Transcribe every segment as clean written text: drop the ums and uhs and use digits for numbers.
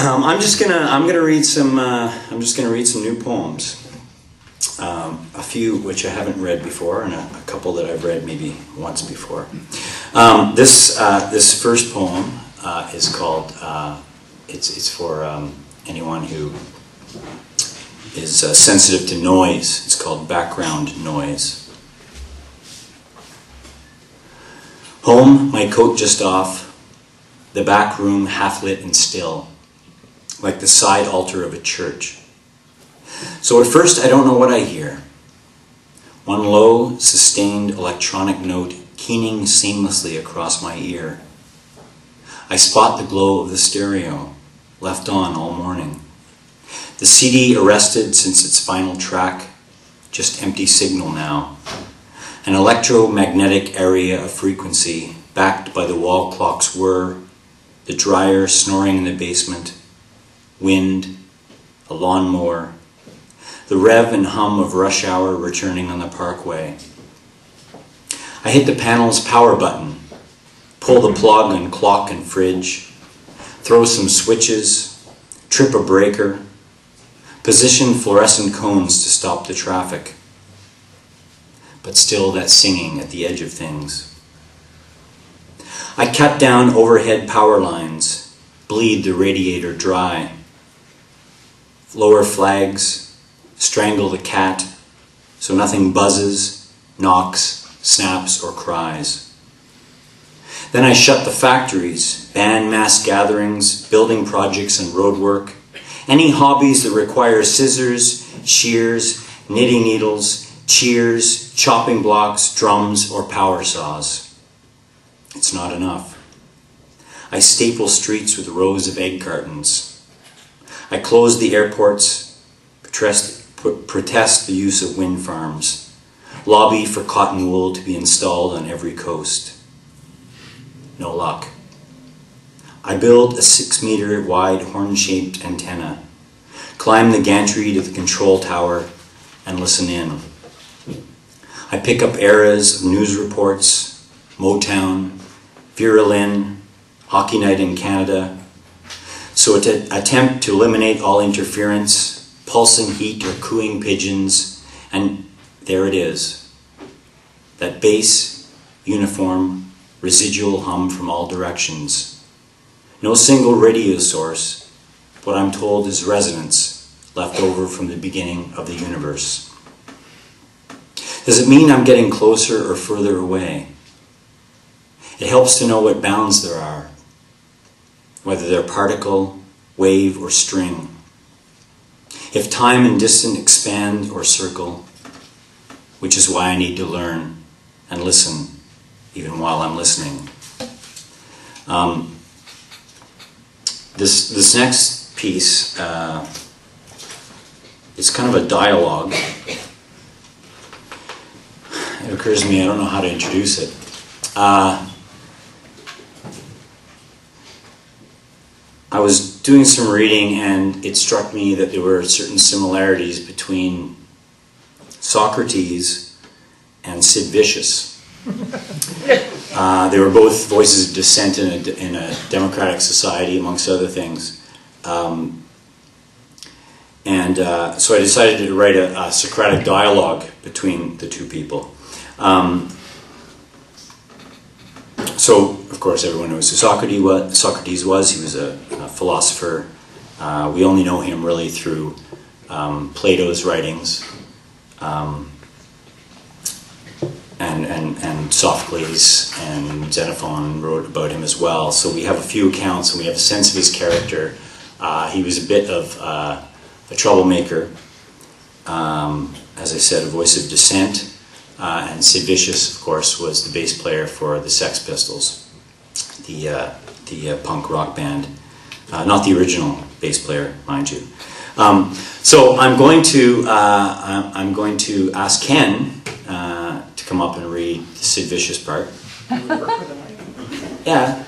I'm just gonna read some new poems. A few which I haven't read before, and a couple that I've read maybe once before. This first poem is called. It's for anyone who is sensitive to noise. It's called Background Noise. Home, my coat just off. The back room half lit and still, like the side altar of a church. So at first I don't know what I hear. One low, sustained electronic note keening seamlessly across my ear. I spot the glow of the stereo, left on all morning. The CD arrested since its final track, just empty signal now. An electromagnetic area of frequency, backed by the wall clock's whir, the dryer snoring in the basement, wind, a lawnmower, the rev and hum of rush hour returning on the parkway. I hit the panel's power button, pull the plug on clock and fridge, throw some switches, trip a breaker, position fluorescent cones to stop the traffic. But still that singing at the edge of things. I cut down overhead power lines, bleed the radiator dry. Lower flags, strangle the cat, so nothing buzzes, knocks, snaps, or cries. Then I shut the factories, ban mass gatherings, building projects and road work, any hobbies that require scissors, shears, knitting needles, cheers, chopping blocks, drums, or power saws. It's not enough. I staple streets with rows of egg cartons. I close the airports, protest the use of wind farms, lobby for cotton wool to be installed on every coast. No luck. I build a 6-meter wide horn-shaped antenna, climb the gantry to the control tower, and listen in. I pick up eras of news reports, Motown, Vera Lynn, Hockey Night in Canada, so to attempt to eliminate all interference, pulsing heat or cooing pigeons, and there it is. That bass, uniform, residual hum from all directions. No single radio source, what I'm told is resonance left over from the beginning of the universe. Does it mean I'm getting closer or further away? It helps to know what bounds there are, whether they're particle, wave, or string. If time and distance expand or circle, which is why I need to learn and listen, even while I'm listening. This next piece is kind of a dialogue. It occurs to me, I don't know how to introduce it. I was doing some reading and it struck me that there were certain similarities between Socrates and Sid Vicious. They were both voices of dissent in a democratic society, amongst other things. So I decided to write a Socratic dialogue between the two people. So, of course, everyone knows who Socrates was. He was a philosopher. We only know him really through Plato's writings, and Sophocles and Xenophon wrote about him as well. So we have a few accounts, and we have a sense of his character. He was a bit of a troublemaker, as I said, a voice of dissent. And Sid Vicious, of course, was the bass player for the Sex Pistols, the punk rock band. Not the original bass player, mind you. So I'm going to ask Ken to come up and read the Sid Vicious part. Yeah.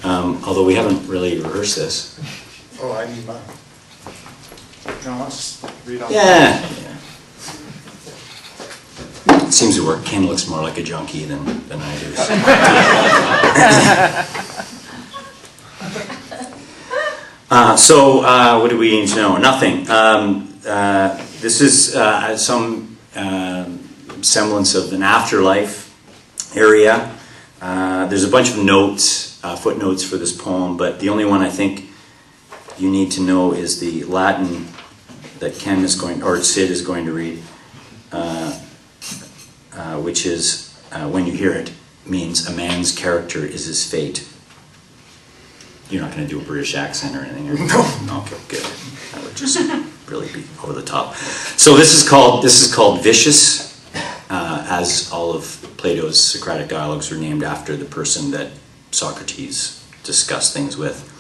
Although we haven't really rehearsed this. Oh, I need mine. No, I'll just read on. Yeah. It seems to work. Ken looks more like a junkie than I do. So. What do we need to know? Nothing. This is some semblance of an afterlife area. There's a bunch of notes, footnotes for this poem, but the only one I think you need to know is the Latin that Ken is going, or Sid is going to read, which is, when you hear it, means a man's character is his fate. You're not going to do a British accent or anything? No. Okay, good. That would just really be over the top. So this is called Vicious, as all of Plato's Socratic dialogues are named after the person that Socrates discussed things with.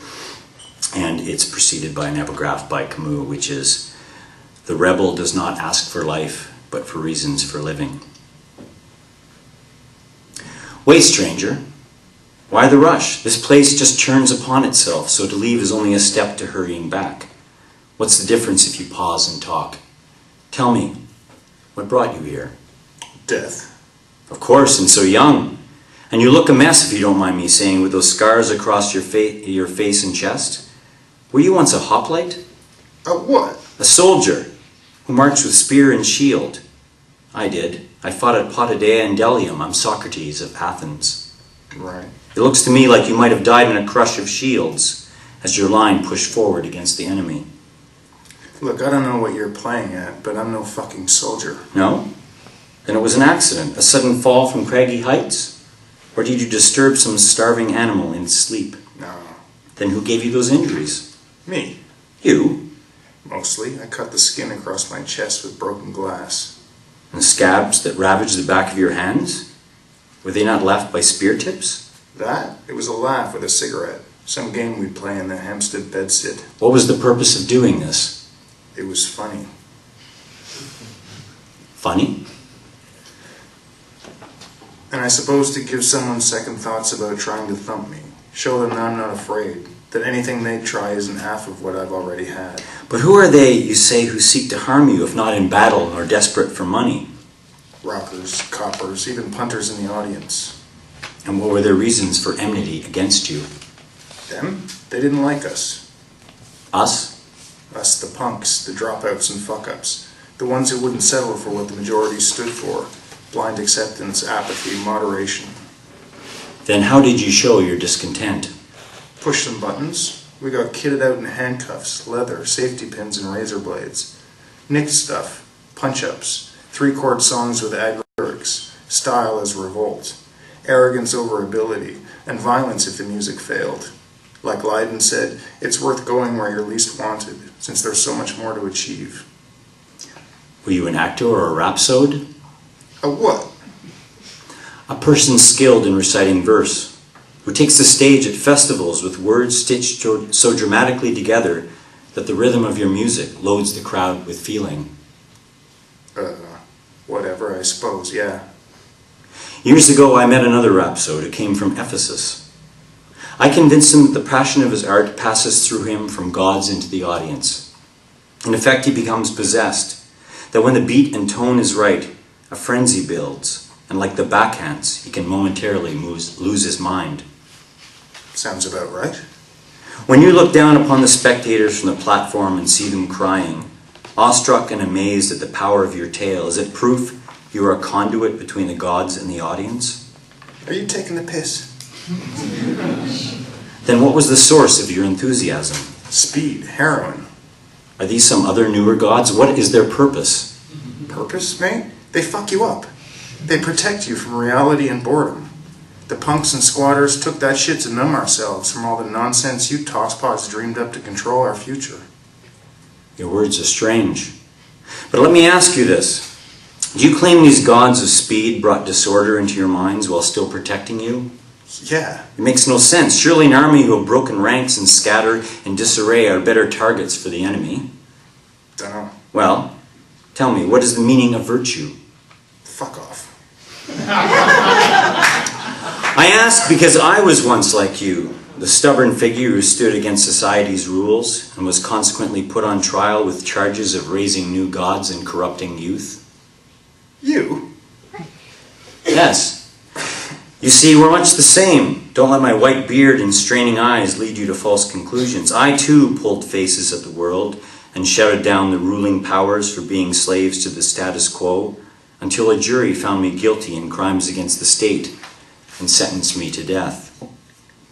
And it's preceded by an epigraph by Camus, which is, "The rebel does not ask for life, but for reasons for living." Wait, stranger. Why the rush? This place just turns upon itself, so to leave is only a step to hurrying back. What's the difference if you pause and talk? Tell me, what brought you here? Death. Of course, and so young. And you look a mess, if you don't mind me saying, with those scars across your face and chest. Were you once a hoplite? A what? A soldier who marched with spear and shield. I did. I fought at Potidea and Delium. I'm Socrates of Athens. Right. It looks to me like you might have died in a crush of shields as your line pushed forward against the enemy. Look, I don't know what you're playing at, but I'm no fucking soldier. No? Then it was an accident, a sudden fall from craggy heights? Or did you disturb some starving animal in its sleep? No. Then who gave you those injuries? Me. You? Mostly. I cut the skin across my chest with broken glass. And scabs that ravaged the back of your hands? Were they not left by spear tips? That? It was a laugh with a cigarette. Some game we'd play in the Hampstead bedsit. What was the purpose of doing this? It was funny. Funny? And I suppose to give someone second thoughts about trying to thump me. Show them that I'm not afraid. That anything they try isn't half of what I've already had. But who are they, you say, who seek to harm you, if not in battle nor desperate for money? Rockers, coppers, even punters in the audience. And what were their reasons for enmity against you? Them? They didn't like us. Us? Us, the punks, the dropouts and fuck-ups. The ones who wouldn't settle for what the majority stood for. Blind acceptance, apathy, moderation. Then how did you show your discontent? Push some buttons. We got kitted out in handcuffs, leather, safety pins and razor blades. Nicked stuff, punch-ups, 3-chord songs with ag lyrics, style as revolt, arrogance over ability, and violence if the music failed. Like Lydon said, it's worth going where you're least wanted, since there's so much more to achieve. Were you an actor or a rhapsode? A what? A person skilled in reciting verse, who takes the stage at festivals with words stitched so dramatically together that the rhythm of your music loads the crowd with feeling. Whatever, I suppose, yeah. Years ago, I met another rhapsode who came from Ephesus. I convinced him that the passion of his art passes through him from gods into the audience. In effect, he becomes possessed, that when the beat and tone is right, a frenzy builds, and like the backhands, he can momentarily lose his mind. Sounds about right. When you look down upon the spectators from the platform and see them crying, awestruck and amazed at the power of your tale, is it proof you are a conduit between the gods and the audience? Are you taking the piss? Then what was the source of your enthusiasm? Speed, heroin. Are these some other newer gods? What is their purpose? Purpose, mate? They fuck you up. They protect you from reality and boredom. The punks and squatters took that shit to numb ourselves from all the nonsense you tosspots dreamed up to control our future. Your words are strange. But let me ask you this. Do you claim these gods of speed brought disorder into your minds while still protecting you? Yeah. It makes no sense. Surely an army who have broken ranks and scatter in disarray are better targets for the enemy. Dunno. Well, tell me, what is the meaning of virtue? Fuck off. I ask because I was once like you, the stubborn figure who stood against society's rules and was consequently put on trial with charges of raising new gods and corrupting youth. You? Yes. You see, we're much the same. Don't let my white beard and straining eyes lead you to false conclusions. I too pulled faces at the world and shouted down the ruling powers for being slaves to the status quo until a jury found me guilty in crimes against the state and sentenced me to death.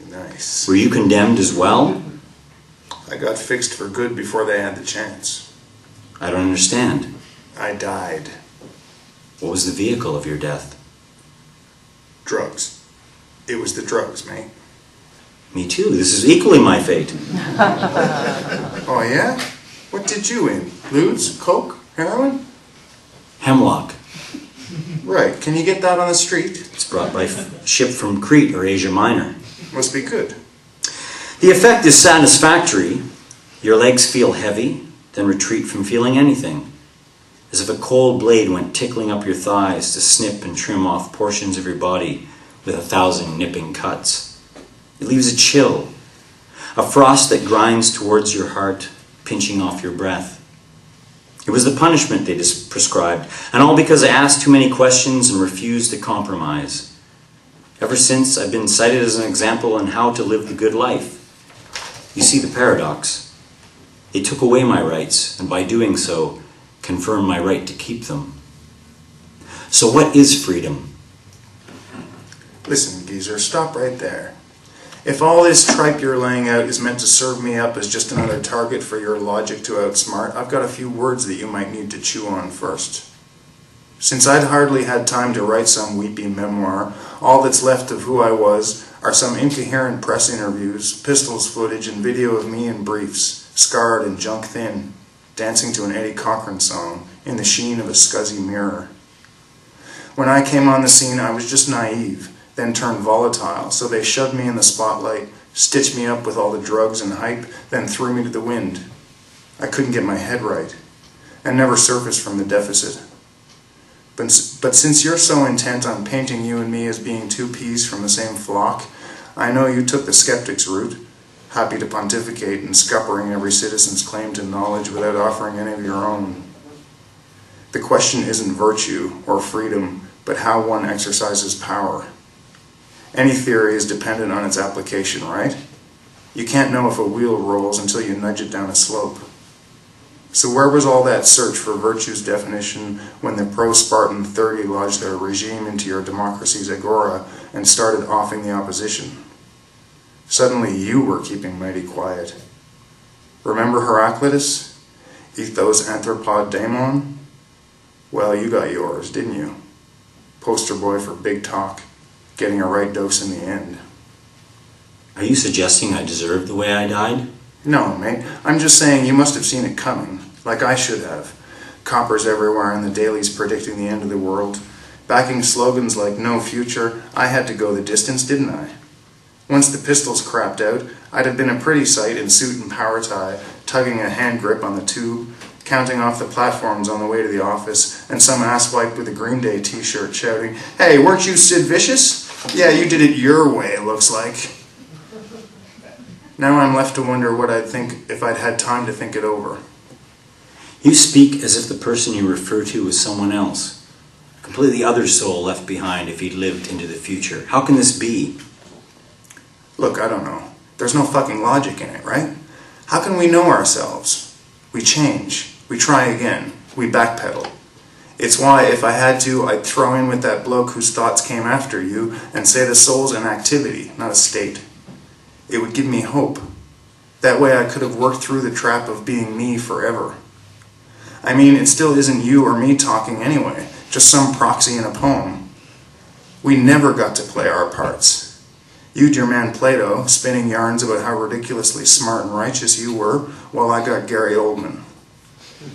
Nice. Were you condemned as well? I got fixed for good before they had the chance. I don't understand. I died. What was the vehicle of your death? Drugs. It was the drugs, mate. Me too. This is equally my fate. Oh, yeah? What did you in? Ludes? Coke? Heroin? Hemlock. Right. Can you get that on the street? It's brought by ship from Crete or Asia Minor. Must be good. The effect is satisfactory. Your legs feel heavy, then retreat from feeling anything, as if a cold blade went tickling up your thighs to snip and trim off portions of your body with 1,000 nipping cuts. It leaves a chill, a frost that grinds towards your heart, pinching off your breath. It was the punishment they prescribed, and all because I asked too many questions and refused to compromise. Ever since, I've been cited as an example on how to live the good life. You see the paradox. They took away my rights, and by doing so, confirmed my right to keep them. So what is freedom? Listen, geezer, stop right there. If all this tripe you're laying out is meant to serve me up as just another target for your logic to outsmart, I've got a few words that you might need to chew on first. Since I'd hardly had time to write some weepy memoir, all that's left of who I was are some incoherent press interviews, pistols footage, and video of me in briefs, scarred and junk thin, dancing to an Eddie Cochran song in the sheen of a scuzzy mirror. When I came on the scene, I was just naive, then turned volatile, so they shoved me in the spotlight, stitched me up with all the drugs and hype, then threw me to the wind. I couldn't get my head right, and never surfaced from the deficit. But since you're so intent on painting you and me as being two peas from the same flock, I know you took the skeptic's route, happy to pontificate and scuppering every citizen's claim to knowledge without offering any of your own. The question isn't virtue or freedom, but how one exercises power. Any theory is dependent on its application, right? You can't know if a wheel rolls until you nudge it down a slope. So where was all that search for virtue's definition when the pro-Spartan 30 lodged their regime into your democracy's agora and started offing the opposition? Suddenly you were keeping mighty quiet. Remember Heraclitus? Ethos anthropod daemon? Well, you got yours, didn't you? Poster boy for big talk, getting a right dose in the end. Are you suggesting I deserve the way I died? No, mate. I'm just saying you must have seen it coming, like I should have. Coppers everywhere in the dailies predicting the end of the world. Backing slogans like no future, I had to go the distance, didn't I? Once the pistols crapped out, I'd have been a pretty sight in suit and power tie, tugging a hand grip on the tube, counting off the platforms on the way to the office, and some asswipe with a Green Day t-shirt shouting, "Hey, weren't you Sid Vicious? Yeah, you did it your way, it looks like." Now I'm left to wonder what I'd think if I'd had time to think it over. You speak as if the person you refer to was someone else, a completely other soul left behind if he'd lived into the future. How can this be? Look, I don't know. There's no fucking logic in it, right? How can we know ourselves? We change. We try again. We backpedal. It's why, if I had to, I'd throw in with that bloke whose thoughts came after you and say the soul's an activity, not a state. It would give me hope. That way I could have worked through the trap of being me forever. I mean, it still isn't you or me talking anyway, just some proxy in a poem. We never got to play our parts. You'd your man Plato, spinning yarns about how ridiculously smart and righteous you were, while I got Gary Oldman.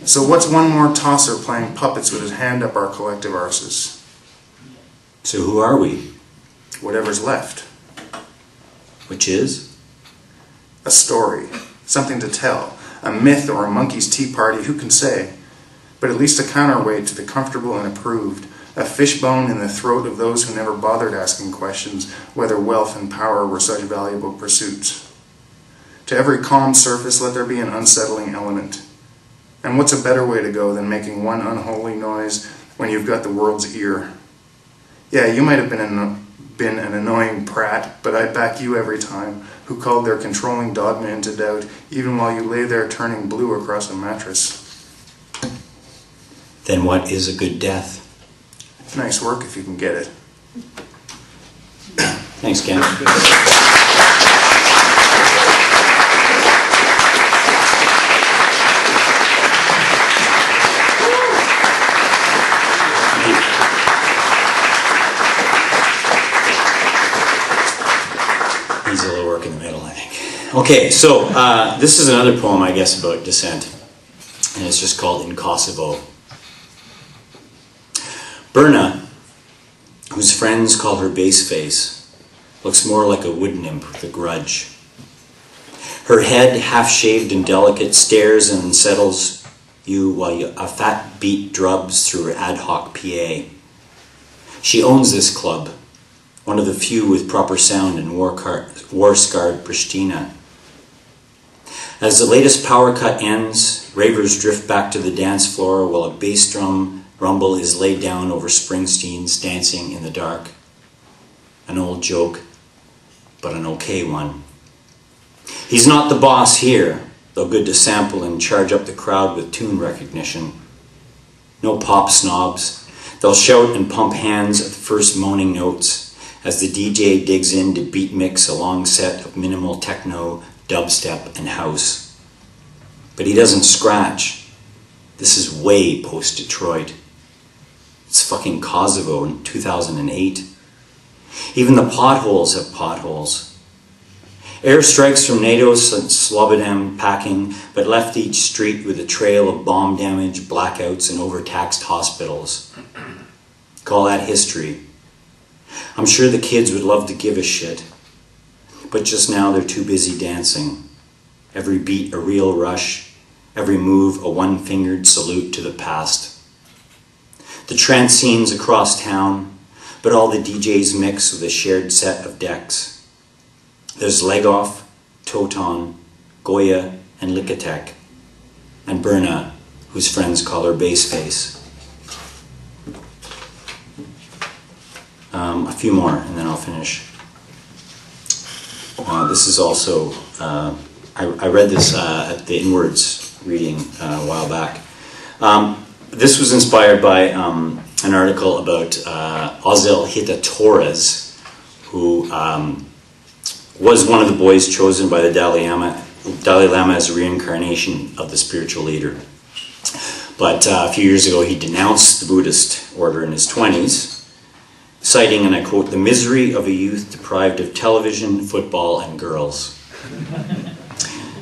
So what's one more tosser playing puppets with his hand up our collective arses? So who are we? Whatever's left. Which is? A story. Something to tell. A myth or a monkey's tea party, who can say? But at least a counterweight to the comfortable and approved. A fishbone in the throat of those who never bothered asking questions whether wealth and power were such valuable pursuits. To every calm surface let there be an unsettling element. And what's a better way to go than making one unholy noise when you've got the world's ear? Yeah, you might have been been an annoying prat, but I back you every time, who called their controlling dogma into doubt, even while you lay there turning blue across a mattress. Then what is a good death? Nice work if you can get it. Thanks, Ken. Needs a little work in the middle, I think. Okay, so this is another poem, I guess, about dissent. And it's just called In Kosovo. Berna, whose friends call her base face, looks more like a wood nymph with a grudge. Her head, half-shaved and delicate, stares and unsettles you while a fat beat drubs through her ad hoc PA. She owns this club, one of the few with proper sound in war-scarred Pristina. As the latest power cut ends, ravers drift back to the dance floor while a bass drum rumble is laid down over Springsteen's Dancing in the Dark. An old joke, but an okay one. He's not the boss here, though good to sample and charge up the crowd with tune recognition. No pop snobs. They'll shout and pump hands at the first moaning notes as the DJ digs in to beat mix a long set of minimal techno, dubstep, and house. But he doesn't scratch. This is way post-Detroit. It's fucking Kosovo in 2008. Even the potholes have potholes. Airstrikes from NATO sent Slobodan packing, but left each street with a trail of bomb damage, blackouts, and overtaxed hospitals. Call that history. I'm sure the kids would love to give a shit, but just now they're too busy dancing. Every beat a real rush, every move a one-fingered salute to the past. The trance scenes across town, but all the DJs mix with a shared set of decks. There's Legov, Toton, Goya, and Likatek, and Berna, whose friends call her base face. A few more, and then I'll finish. This is also, I read this at the Inwards reading a while back. This was inspired by an article about Ozel Hita Torres, who was one of the boys chosen by the Dalai Lama as a reincarnation of the spiritual leader. But a few years ago he denounced the Buddhist order in his 20s, citing, and I quote, "the misery of a youth deprived of television, football, and girls."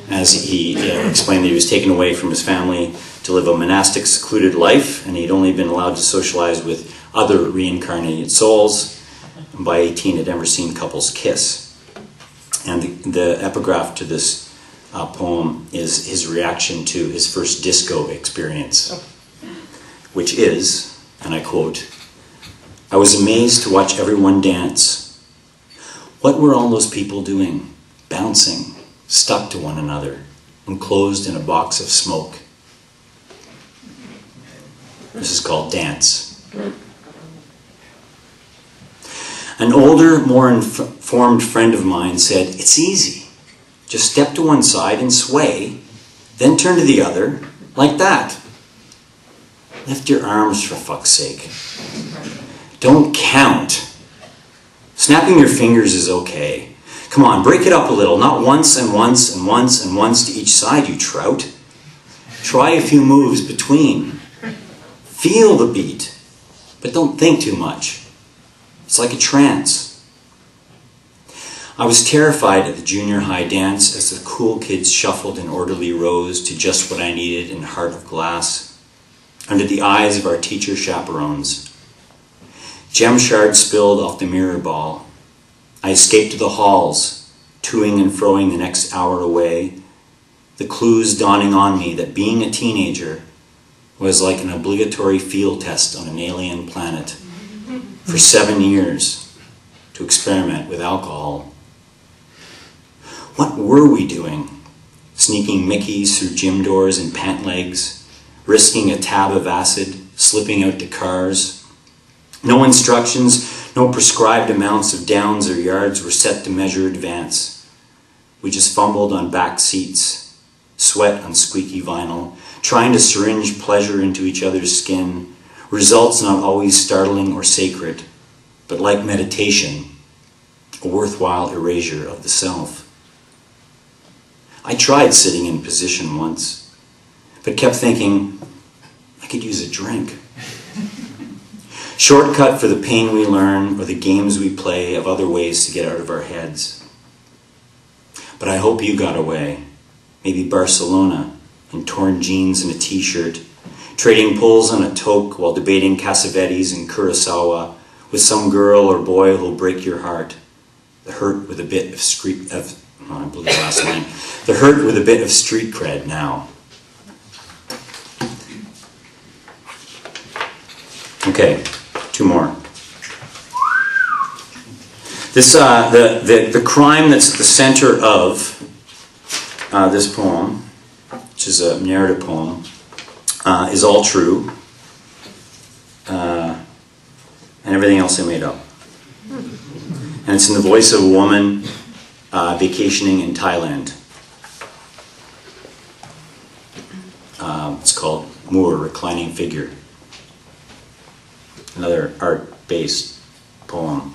As he explained that he was taken away from his family to live a monastic, secluded life, and he'd only been allowed to socialize with other reincarnated souls, and by 18 had never seen couples kiss. And the epigraph to this poem is his reaction to his first disco experience, which is, and I quote, "I was amazed to watch everyone dance. What were all those people doing? Bouncing, stuck to one another, enclosed in a box of smoke." This is called dance. An older, more informed friend of mine said, "It's easy. Just step to one side and sway, then turn to the other, like that. Lift your arms, for fuck's sake. Don't count. Snapping your fingers is okay. Come on, break it up a little. Not once and once and once and once to each side, you trout. Try a few moves between. Feel the beat, but don't think too much. It's like a trance." I was terrified at the junior high dance as the cool kids shuffled in orderly rows to Just What I Needed in Heart of Glass, under the eyes of our teacher chaperones. Gem shards spilled off the mirror ball. I escaped to the halls, toing and froing the next hour away, the clues dawning on me that being a teenager was like an obligatory field test on an alien planet for 7 years to experiment with alcohol. What were we doing? Sneaking Mickeys through gym doors and pant legs, risking a tab of acid, slipping out to cars. No instructions, No prescribed amounts of downs or yards were set to measure advance. We just fumbled on back seats, sweat on squeaky vinyl, trying to syringe pleasure into each other's skin, results not always startling or sacred, but like meditation, a worthwhile erasure of the self. I tried sitting in position once, but kept thinking, I could use a drink. Shortcut for the pain we learn or the games we play of other ways to get out of our heads. But I hope you got away. Maybe Barcelona, in torn jeans and a t-shirt, trading pulls on a toque while debating Cassavetes and Kurosawa with some girl or boy who'll break your heart. The hurt with a bit of The hurt with a bit of street cred now. Okay, two more. This the crime that's at the center of this poem, which is a narrative poem, is all true, and everything else I made up. And it's in the voice of a woman vacationing in Thailand. It's called Moor, Reclining Figure. Another art-based poem.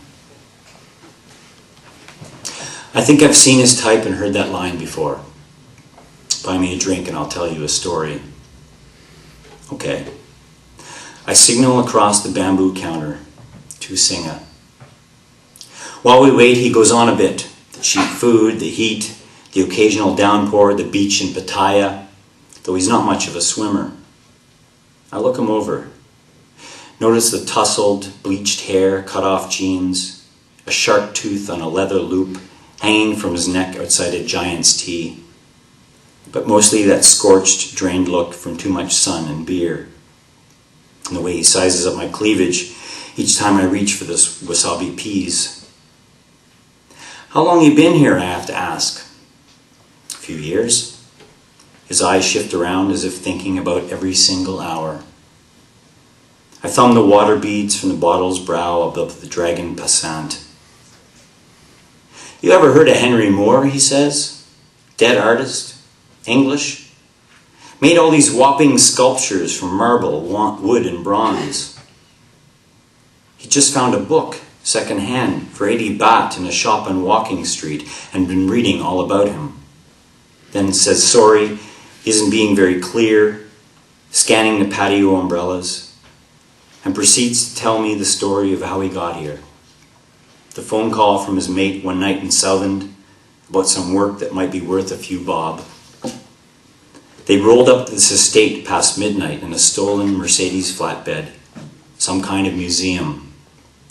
I think I've seen his type and heard that line before. Buy me a drink and I'll tell you a story. Okay. I signal across the bamboo counter to Singa. While we wait, he goes on a bit. The cheap food, the heat, the occasional downpour, the beach in Pattaya, though he's not much of a swimmer. I look him over. Notice the tousled, bleached hair, cut-off jeans, a shark tooth on a leather loop hanging from his neck outside a Giant's tee, but mostly that scorched, drained look from too much sun and beer. And the way he sizes up my cleavage each time I reach for this wasabi peas. How long you been here, I have to ask. A few years. His eyes shift around as if thinking about every single hour. I thumb the water beads from the bottle's brow above the dragon passant. You ever heard of Henry Moore, he says? Dead artist, English. Made all these whopping sculptures from marble, wood and bronze. He just found a book, second-hand, for 80 baht in a shop on Walking Street and been reading all about him. Then says sorry, he isn't being very clear, scanning the patio umbrellas, and proceeds to tell me the story of how he got here. The phone call from his mate one night in Southend about some work that might be worth a few bob. They rolled up this estate past midnight in a stolen Mercedes flatbed, some kind of museum,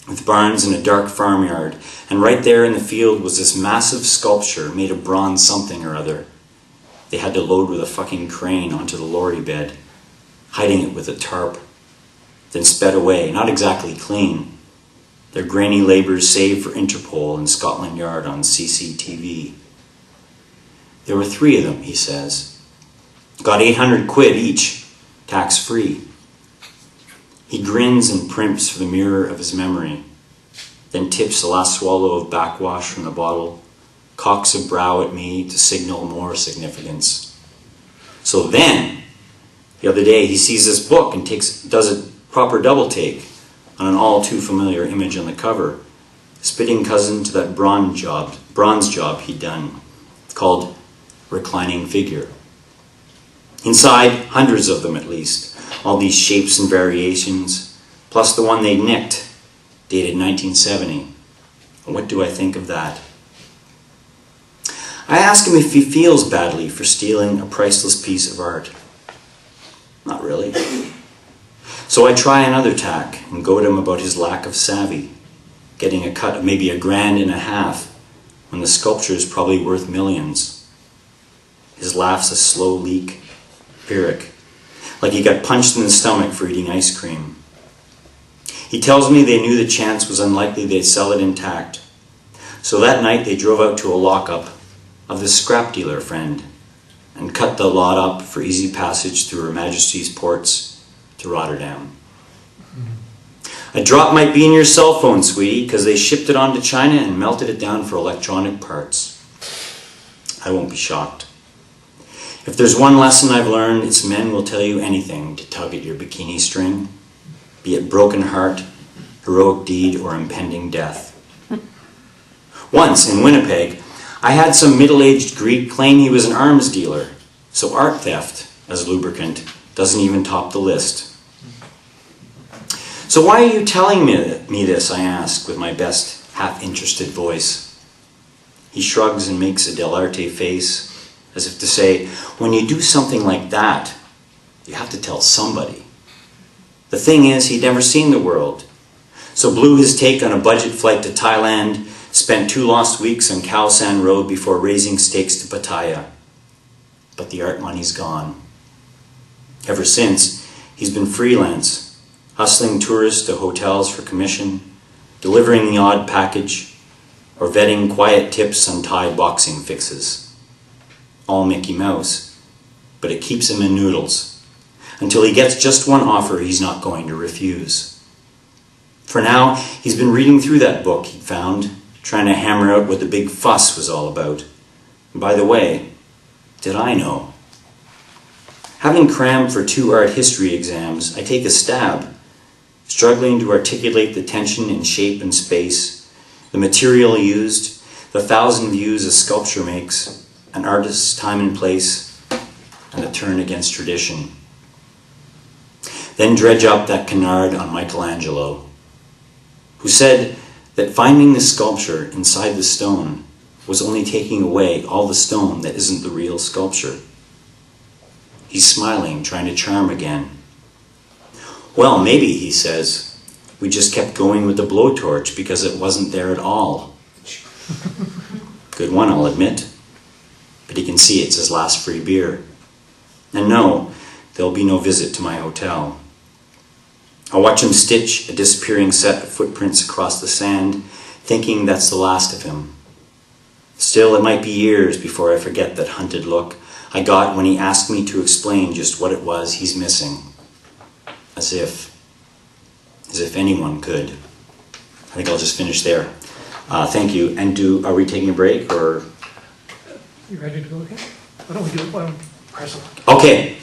with barns and a dark farmyard, and right there in the field was this massive sculpture made of bronze something or other. They had to load with a fucking crane onto the lorry bed, hiding it with a tarp, then sped away, not exactly clean. Their grainy labours saved for Interpol and Scotland Yard on CCTV. There were 3 of them, he says. Got 800 quid each, tax-free. He grins and primps for the mirror of his memory, then tips the last swallow of backwash from the bottle, cocks a brow at me to signal more significance. So then, the other day, he sees this book and does a proper double take on an all too familiar image on the cover, spitting cousin to that bronze job he'd done, called Reclining Figure. Inside, hundreds of them at least, all these shapes and variations, plus the one they nicked, dated 1970. What do I think of that? I ask him if he feels badly for stealing a priceless piece of art. Not really. So I try another tack and goad him about his lack of savvy, getting a cut of maybe $1.50 when the sculpture is probably worth millions. His laugh's a slow leak, pyrrhic, like he got punched in the stomach for eating ice cream. He tells me they knew the chance was unlikely they'd sell it intact. So that night they drove out to a lockup of this scrap dealer friend and cut the lot up for easy passage through Her Majesty's ports to Rotterdam. A drop might be in your cell phone, sweetie, because they shipped it on to China and melted it down for electronic parts. I won't be shocked. If there's one lesson I've learned, it's men will tell you anything to tug at your bikini string, be it broken heart, heroic deed, or impending death. Once, in Winnipeg, I had some middle-aged Greek claim he was an arms dealer, so art theft, as lubricant, doesn't even top the list. So why are you telling me this, I ask, with my best half-interested voice. He shrugs and makes a Del Arte face, as if to say, when you do something like that, you have to tell somebody. The thing is, he'd never seen the world, so blew his take on a budget flight to Thailand, spent 2 lost weeks on Khao San Road before raising stakes to Pattaya. But the art money's gone. Ever since, he's been freelance, hustling tourists to hotels for commission, delivering the odd package, or vetting quiet tips on Thai boxing fixes. All Mickey Mouse, but it keeps him in noodles, until he gets just one offer he's not going to refuse. For now, he's been reading through that book he'd found, trying to hammer out what the big fuss was all about. And by the way, did I know? Having crammed for 2 art history exams, I take a stab, struggling to articulate the tension in shape and space, the material used, the 1,000 views a sculpture makes, an artist's time and place, and a turn against tradition. Then dredge up that canard on Michelangelo, who said that finding the sculpture inside the stone was only taking away all the stone that isn't the real sculpture. He's smiling, trying to charm again. Well, maybe, he says, we just kept going with the blowtorch because it wasn't there at all. Good one, I'll admit. But he can see it's his last free beer. And no, there'll be no visit to my hotel. I'll watch him stitch a disappearing set of footprints across the sand, thinking that's the last of him. Still, it might be years before I forget that hunted look I got when he asked me to explain just what it was he's missing. As if anyone could. I think I'll just finish there. Thank you. And are we taking a break, or? You ready to go again? Why don't we do it? Why don't we press it? Okay.